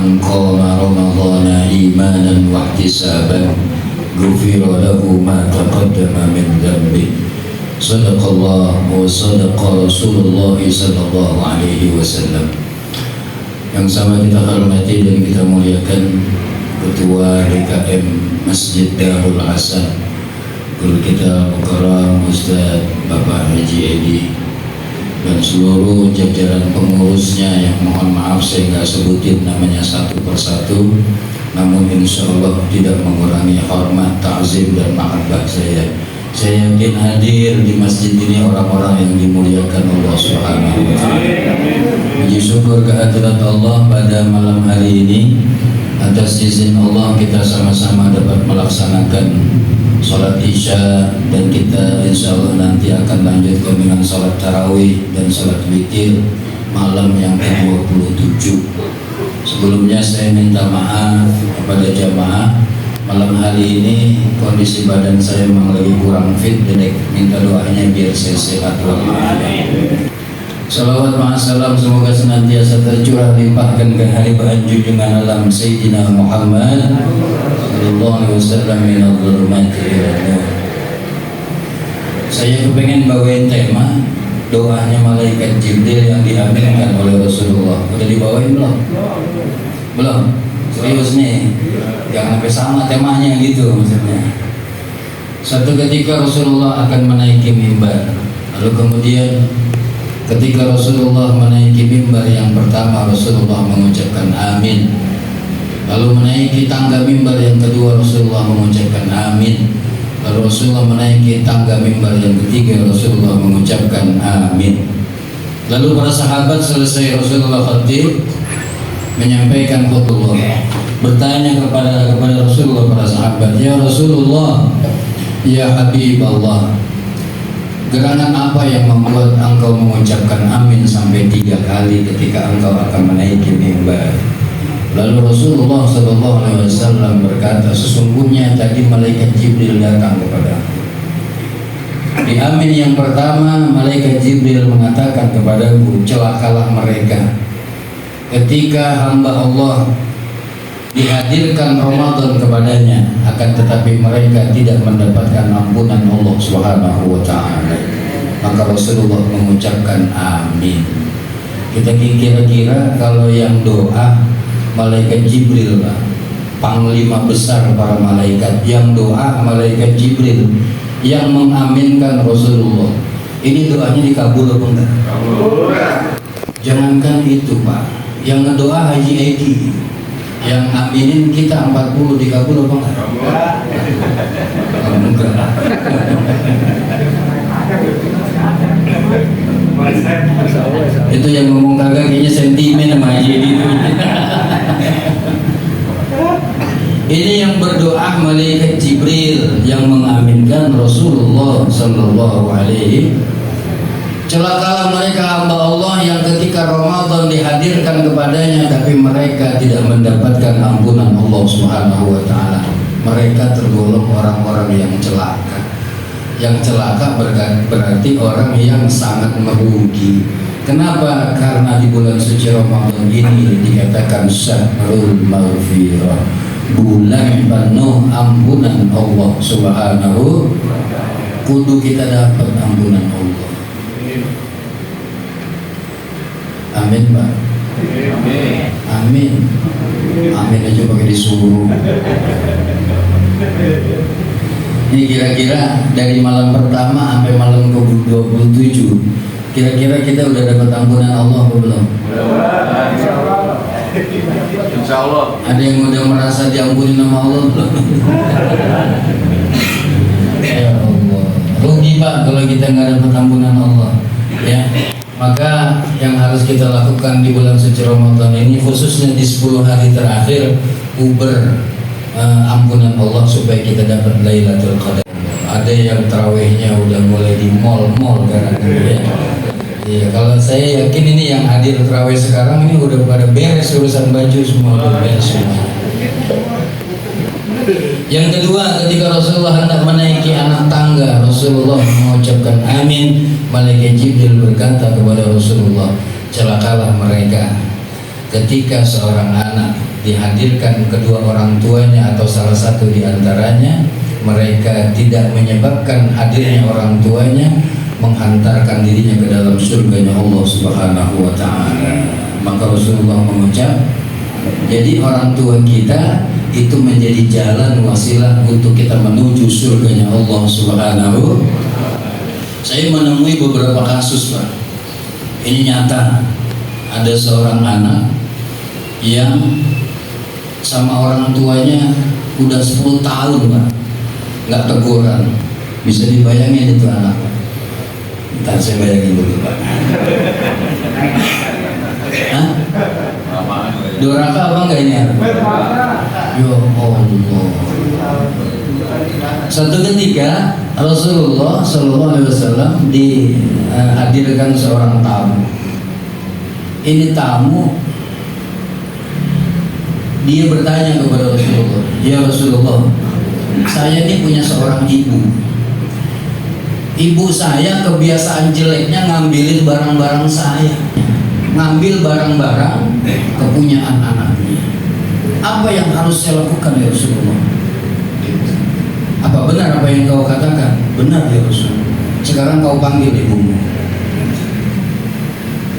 من قام رمضان إيمانا واحتسابا غفر له ما تقدم من ذنبه صدق الله وصدق رسول الله صلى الله عليه وسلم. Yang sama kita hormati dan kita muliakan Ketua DKM Masjid Darul Hasan, Guru kita Mukarram Ustaz Bapak Haji Edi, dan seluruh jajaran pengurusnya yang mohon maaf saya nggak sebutin namanya satu persatu, namun insya Allah tidak mengurangi hormat, ta'zim dan mahabbah saya. Saya yakin hadir di masjid ini orang-orang yang dimuliakan Allah Subhanahu wa Ta'ala. Puji syukur kehadirat Allah pada malam hari ini. Atas izin Allah kita sama-sama dapat melaksanakan sholat isya, dan kita insya Allah nanti akan lanjutkan dengan sholat tarawih dan sholat witir malam yang ke-27. Sebelumnya saya minta maaf kepada jamaah, malam hari ini kondisi badan saya memang lagi kurang fit, jadi minta doanya biar saya sehat walafiat. Salawat ma'asalam semoga senantiasa tercurah limpahkan ke haribahan junjungan alam Sayyidina Muhammad sallallahu alaihi wasallam minal dhulumati ilal nur. Saya kepengen bawain tema doanya malaikat Jibril yang diaminkan oleh Rasulullah. Udah dibawain belum? Belum? Serius nih? Jangan sampai sama temanya gitu maksudnya. Satu ketika Rasulullah akan menaiki mimbar, lalu kemudian ketika Rasulullah menaiki mimbar yang pertama, Rasulullah mengucapkan amin. Lalu menaiki tangga mimbar yang kedua, Rasulullah mengucapkan amin. Lalu Rasulullah menaiki tangga mimbar yang ketiga, Rasulullah mengucapkan amin. Lalu para sahabat selesai Rasulullah khatib menyampaikan khutbah, bertanya kepada Rasulullah para sahabat, ya Rasulullah, ya Habib Allah, gerangan apa yang membuat engkau mengucapkan amin sampai 3 kali ketika engkau akan menaiki mimbar? Lalu Rasulullah SAW berkata, sesungguhnya tadi malaikat Jibril datang kepada aku. Di amin yang pertama, malaikat Jibril mengatakan kepadaku, celakalah mereka ketika hamba Allah dihadirkan Ramadan kepadanya, akan tetapi mereka tidak mendapatkan ampunan Allah Subhanahu wa Ta'ala. Maka Rasulullah mengucapkan amin. Kita kira-kira kalau yang doa malaikat Jibril, panglima besar para malaikat, yang doa malaikat Jibril, yang mengaminkan Rasulullah, ini doanya dikabul apa enggak? Jangankan itu Pak, yang ngedoa Haji Edi, yang aminin kita 40 dikabul apa enggak? Enggak. Itu yang ngomong kagak kayaknya sentimen sama Haji Edi itu. Ini yang berdoa malaikat Jibril yang mengaminkan Rasulullah sallallahu alaihi. Celakalah mereka hamba Allah yang ketika Ramadan dihadirkan kepadanya tapi mereka tidak mendapatkan ampunan Allah Subhanahu wa Ta'ala. Mereka tergolong orang-orang yang celaka. Yang celaka berarti orang yang sangat merugi. Kenapa? Karena di bulan suci Ramadan ini dikatakan syahrul maghfirah, bulan penuh ampunan Allah Subhanahu. Kudu kita dapat ampunan Allah. Amin Pak. Amin. Amin aja pakai disuruh. Ini kira-kira dari malam pertama sampai malam ke-27, kira-kira kita udah dapat ampunan Allah atau belum? Insya Allah. Ada yang udah merasa diampuni sama Allah belum? Ya Allah, rugi Pak kalau kita nggak dapat ampunan Allah. Ya, maka yang harus kita lakukan di bulan suci Ramadan ini, khususnya di 10 hari terakhir, uber ampunan Allah supaya kita dapat Lailatul Qadar. Ada yang tarawihnya udah mulai di mall-mall gara-gara ya. Iya, kalau saya yakin ini yang hadir tarawih sekarang ini udah pada beres urusan baju semua, udah beres semua. Yang kedua, ketika Rasulullah hendak menaiki anak tangga, Rasulullah mengucapkan amin. Malaikat Jibril berkata kepada Rasulullah, celakalah mereka ketika seorang anak dihadirkan kedua orang tuanya atau salah satu di antaranya, mereka tidak menyebabkan hadirnya orang tuanya menghantarkan dirinya ke dalam surganya Allah Subhanahu wa ta'ala. Maka Rasulullah mengucap, jadi orang tua kita itu menjadi jalan wasilah untuk kita menuju surganya Allah Subhanahu. Saya menemui beberapa kasus, Pak. Ini nyata. Ada seorang anak yang sama orang tuanya udah 10 tahun, Pak, nggak teguran. Bisa dibayangin itu anak, Pak. Ntar saya bayangin dulu, Pak. Hah? Durhaka apa enggak ini? Ya Allah. Suatu ketika Rasulullah Shallallahu Alaihi Wasallam dihadirkan seorang tamu. Ini tamu, dia bertanya kepada Rasulullah, ya Rasulullah, saya ini punya seorang ibu. Ibu saya kebiasaan jeleknya ngambilin barang-barang saya, ngambil barang-barang kepunyaan anaknya. Apa yang harus saya lakukan ya Rasulullah? Apa benar apa yang kau katakan? Benar ya Rasulullah. Sekarang kau panggil ibumu.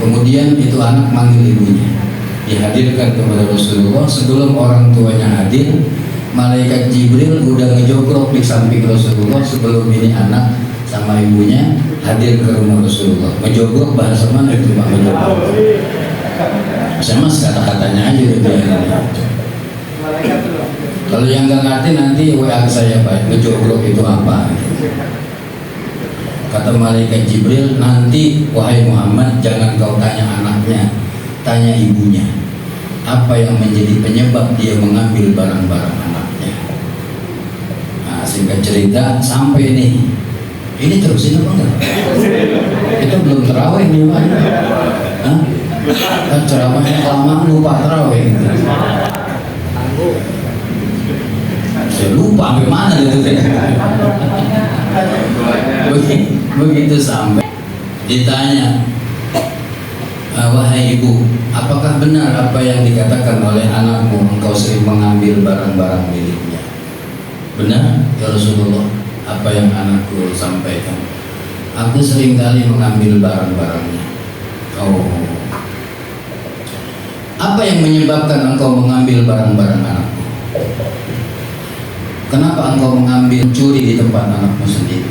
Kemudian itu anak manggil ibunya, dihadirkan kepada Rasulullah. Sebelum orang tuanya hadir, malaikat Jibril udah ngejogrok di samping Rasulullah sebelum ini anak sama ibunya hadir ke rumah Rasulullah. Ngejogrok bahasa mana itu, Pak? Ngejogrok. Saya mas kata-katanya aja gitu ya. Kalau yang nggak ngerti nanti WA ke saya, Pak. Ngejogrok itu apa? Kata malaikat Jibril, nanti wahai Muhammad, jangan kau tanya anaknya, tanya ibunya. Apa yang menjadi penyebab dia mengambil barang-barang anaknya? Nah, singkat cerita sampai ini terusin apa enggak? Itu belum terawih nih, Pak. Hah? Kan ceramahnya kelamaan lupa terawih. Saya lupa sampai mana gitu. Begitu sampai ditanya, wahai ibu, apakah benar apa yang dikatakan oleh anakmu, engkau sering mengambil barang-barang miliknya? Benar ya Rasulullah, apa yang anakku sampaikan? Aku sering kali mengambil barang-barangnya. Oh, apa yang menyebabkan engkau mengambil barang-barang anakku? Kenapa engkau mengambil, curi di tempat anakmu sendiri?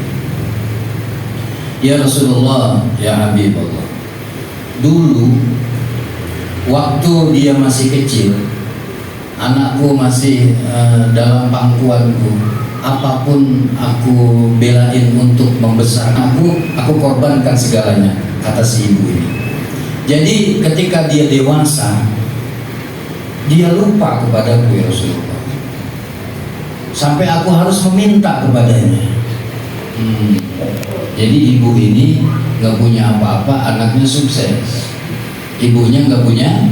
Ya Rasulullah, ya Habibullah, dulu waktu dia masih kecil, anakku masih dalam pangkuanku, apapun aku belain untuk membesarkan aku korbankan segalanya, kata si ibu ini. Jadi ketika dia dewasa, dia lupa kepadaku ya Rasulullah, sampai aku harus meminta kepadanya. Jadi ibu ini nggak punya apa-apa, anaknya sukses. Ibunya nggak punya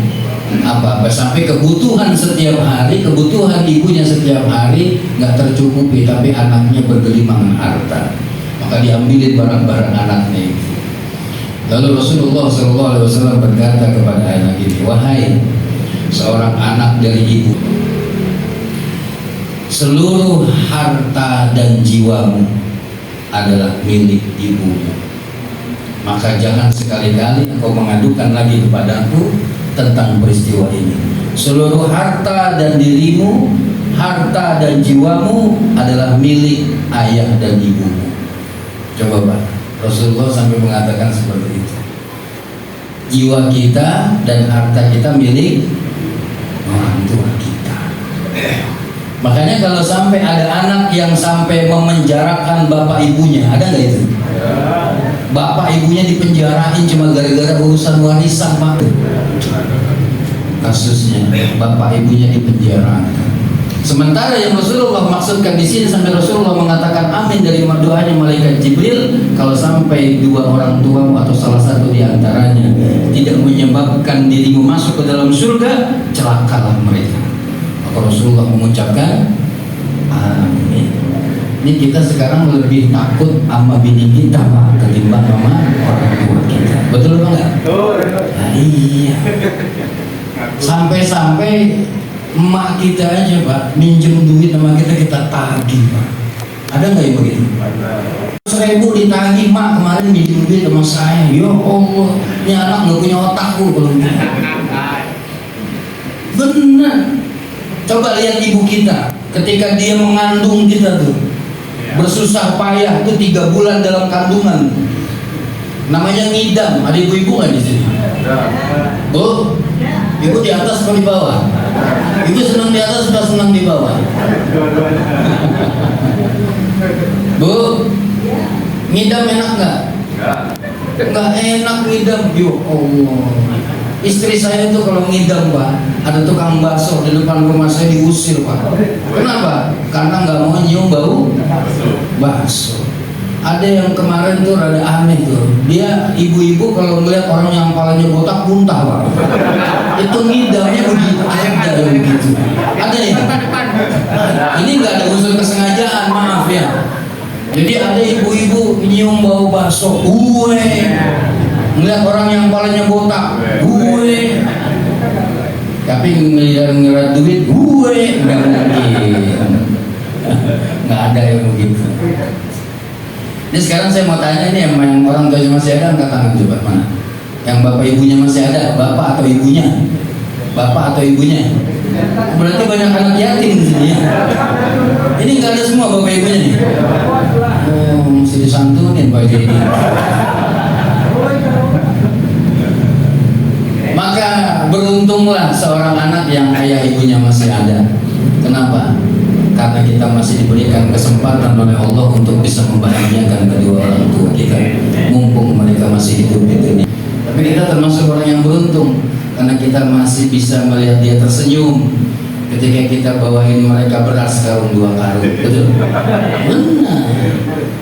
apa-apa, sampai kebutuhan setiap hari, kebutuhan ibunya setiap hari nggak tercukupi, tapi anaknya bergelimangan harta. Maka diambilin barang-barang anaknya itu. Lalu Rasulullah SAW berkata kepada anak ini, wahai seorang anak dari ibu, seluruh harta dan jiwamu adalah milik ibumu. Maka jangan sekali-kali engkau mengadukan lagi kepadaku tentang peristiwa ini. Seluruh harta dan dirimu, harta dan jiwamu adalah milik ayah dan ibumu. Coba Pak, Rasulullah sampai mengatakan seperti itu. Jiwa kita dan harta kita milik orang tua kita. Makanya kalau sampai ada anak yang sampai memenjarakan bapak ibunya, ada nggak itu? Bapak ibunya dipenjarain cuma gara-gara urusan warisan, Pak. Kasusnya bapak ibunya dipenjarakan. Sementara yang Rasulullah maksudkan di sini, sampai Rasulullah mengatakan amin dari doanya malaikat Jibril, kalau sampai dua orang tua atau salah satu di antaranya tidak menyebabkan dirimu masuk ke dalam surga, celakalah mereka. Rasulullah mengucapkan amin. Ini kita sekarang lebih takut sama bini kita, Pak, ketimbang sama orang tua kita. Betul apa enggak? Betul. Nah, iya. Sampai-sampai emak kita aja Pak minjem duit sama kita tagih Pak. Ada nggak yang begitu? 1.000 ditagih, mak kemarin minjem duit sama saya. Ya Allah, ini anak nggak punya otak Bu kalau gitu. Benar. Coba lihat ibu kita ketika dia mengandung kita tuh, bersusah payah tuh 3 bulan dalam kandungan. Namanya ngidam. Ada ibu-ibu nggak di sini? Bu, ibu di atas atau di bawah? Ibu senang di atas atau senang di bawah? Bu, ngidam enak nggak? Nggak enak ngidam. Yo Allah. Istri saya itu kalau ngidam Pak, ada tukang bakso di depan rumah saya diusir Pak. Kenapa? Karena nggak mau nyium bau bakso. Ada yang kemarin tuh rada aneh tuh. Dia ibu-ibu kalau melihat orang yang kepalanya botak muntah Pak. Itu ngidamnya begitu. Ada yang begitu. Ada ya? Ini nggak ada unsur kesengajaan, maaf ya. Jadi ada ibu-ibu nyium bau bakso, ngeliat orang yang kepalanya botak, tapi ngeliat duit, nggak mungkin. Nggak ada yang begitu. Ini sekarang saya mau tanya nih, yang orang tuanya masih ada, angkat tangan coba mana? Yang bapak ibunya masih ada, bapak atau ibunya? Bapak atau ibunya? Berarti banyak anak yatim di sini ya. Ini nggak ada semua bapak ibunya nih. Oh, mesti disantunin Pak jadi. Maka beruntunglah seorang anak yang ayah ibunya masih ada. Kenapa? Karena kita masih diberikan kesempatan oleh Allah untuk bisa membahagiakan kedua orang tua kita, mumpung mereka masih hidup di dunia. Tapi kita termasuk orang yang beruntung karena kita masih bisa melihat dia tersenyum ketika kita bawain mereka beras karung 2 karung. Betul? Benar.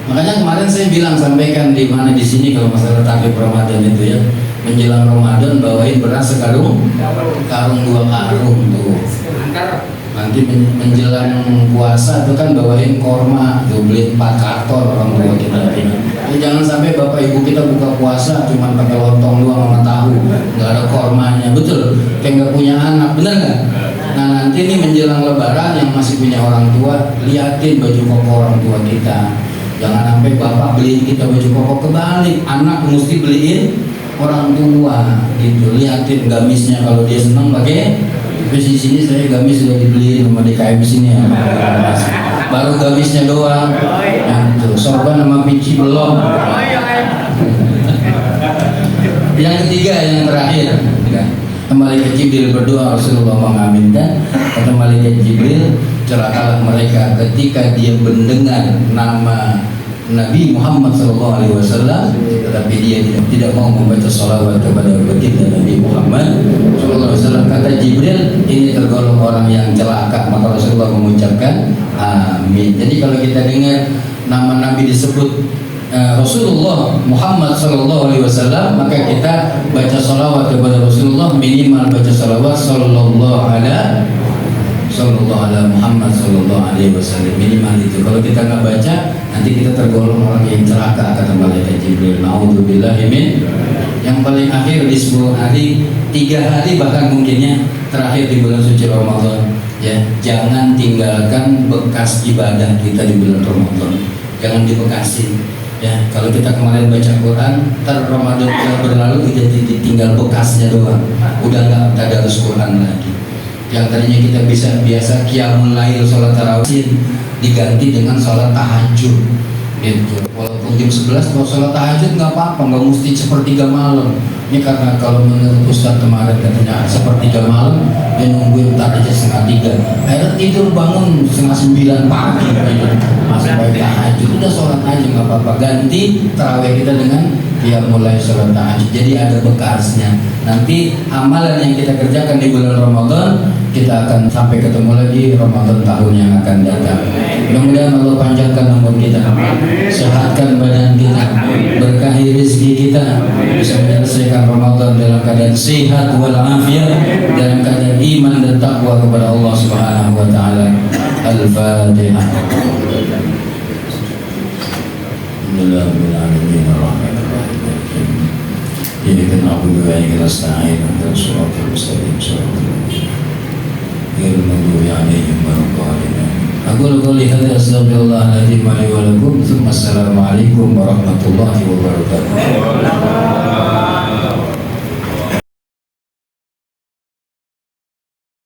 Makanya kemarin saya bilang, sampaikan di mana di sini kalau masalah takbir Ramadan itu ya, menjelang Ramadan bawain beras sekarung, karung 2 karung tuh. Nanti menjelang puasa itu kan bawain korma, tuh beli 4 karton orang tua kita. Jadi jangan sampai bapak ibu kita buka puasa cuma pakai lontong doang sama tahu, nggak ada kormanya, betul? Kayak nggak punya anak, bener nggak? Nah nanti nih menjelang Lebaran yang masih punya orang tua, liatin baju koko orang tua kita. Jangan sampai bapak beliin kita baju koko, kebalik, anak mesti beliin orang tua gitu. Liatin gamisnya, kalau dia senang pakai. Tapi di sini saya gamis sudah dibeliin sama DKM sini ya. Baru gamisnya doang. Gitu. Sorban sama pici belum. Yang ketiga, yang terakhir, Malaikat Jibril berdoa, Rasulullah mengaminkan. Kata Malaikat Jibril, celakalah mereka ketika dia mendengar nama Nabi Muhammad SAW, tetapi dia tidak mau membaca salawat kepada baginda Nabi Muhammad SAW. Kata Jibril, ini tergolong orang yang celaka. Maka Rasulullah mengucapkan amin. Jadi kalau kita dengar nama Nabi disebut Rasulullah Muhammad SAW, maka kita baca salawat kepada Rasulullah, minimal baca salawat sallallahu ala Muhammad sallallahu alaihi wasallam, minimal itu. Kalau kita nggak baca, nanti kita tergolong orang yang celaka, kata Malaikat Jibril. Naudzubillahi min. Yang paling akhir di 10 hari, 3 hari bahkan mungkinnya terakhir di bulan suci Ramadan, ya, jangan tinggalkan bekas ibadah kita di bulan Ramadan. Jangan dibekasi. Ya, kalau kita kemarin baca Quran, ntar Ramadan telah berlalu, kita tinggal bekasnya doang. Udah nggak tadarus Quran lagi. Yang tadinya kita bisa biasa qiyamul lail, sholat tarawih, diganti dengan sholat tahajud gitu. Walaupun jam 11 kalau sholat tahajud nggak apa-apa, nggak mesti sepertiga malam. Ini karena kalau menurut Ustaz kemarin katanya sepertiga malam, dia nungguin ntar aja 2:30. Akhirnya tidur bangun 8:30 pagi gitu. Masih baik tahajud, udah sholat aja nggak apa-apa. Ganti tarawih kita dengan qiyamul lail, sholat tahajud. Jadi ada bekasnya. Nanti amalan yang kita kerjakan di bulan Ramadan, kita akan sampai ketemu lagi Ramadan tahun yang akan datang. Mudah-mudahan Allah panjangkan umur kita, sehatkan badan kita, berkahi rezeki kita, bisa menyelesaikan Ramadan dalam keadaan sehat walafiat, dalam keadaan iman dan takwa kepada Allah Subhanahu wa taala. Al-Fatihah. Alhamdulillahirabbil alamin. Iyyaka na'budu wa iyyaka nasta'in ihdinas siratal mustaqim siratal ladzina ghairil maghdubi 'alaihim waladdallin. Aqulu qouli hadza astaghfirullahaladzim li wa lakum. Assalamualaikum warahmatullahi wabarakatuh.